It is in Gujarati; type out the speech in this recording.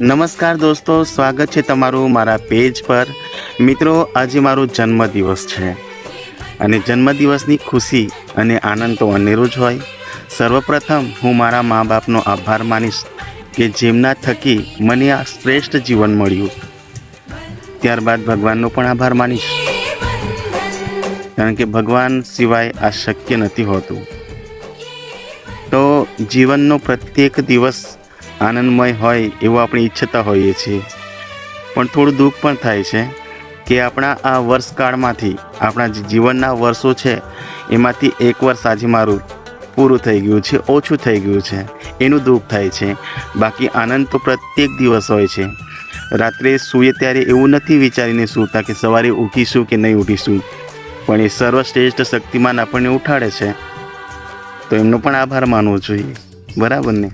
નમસ્કાર દોસ્તો, સ્વાગત છે તમારું મારા પેજ પર। મિત્રો, આજે મારો જન્મદિવસ છે અને જન્મદિવસની ખુશી અને આનંદ તો અનેરો જ હોય। સર્વપ્રથમ હું મારા મા બાપનો આભાર માનીશ કે જેમના થકી મને આ શ્રેષ્ઠ જીવન મળ્યું। ત્યારબાદ ભગવાનનો પણ આભાર માનીશ, કારણ કે ભગવાન સિવાય આ શક્ય નથી હોતું। તો જીવનનો પ્રત્યેક દિવસ આનંદમય હોય એવું આપણે ઈચ્છતા હોઈએ છીએ, પણ થોડું દુઃખ પણ થાય છે કે આપણા આ વર્ષકાળમાંથી, આપણા જે જીવનના વર્ષો છે એમાંથી એક વર્ષ આજે મારું પૂરું થઈ ગયું છે, ઓછું થઈ ગયું છે, એનું દુઃખ થાય છે। બાકી આનંદ તો પ્રત્યેક દિવસ હોય છે। રાત્રે સૂઈએ ત્યારે એવું નથી વિચારીને સૂતા કે સવારે ઉઠીશું કે નહીં ઉઠીશું, પણ એ સર્વશ્રેષ્ઠ શક્તિમાન આપણને ઉઠાડે છે, તો એમનો પણ આભાર માનવો જોઈએ, બરાબર ને?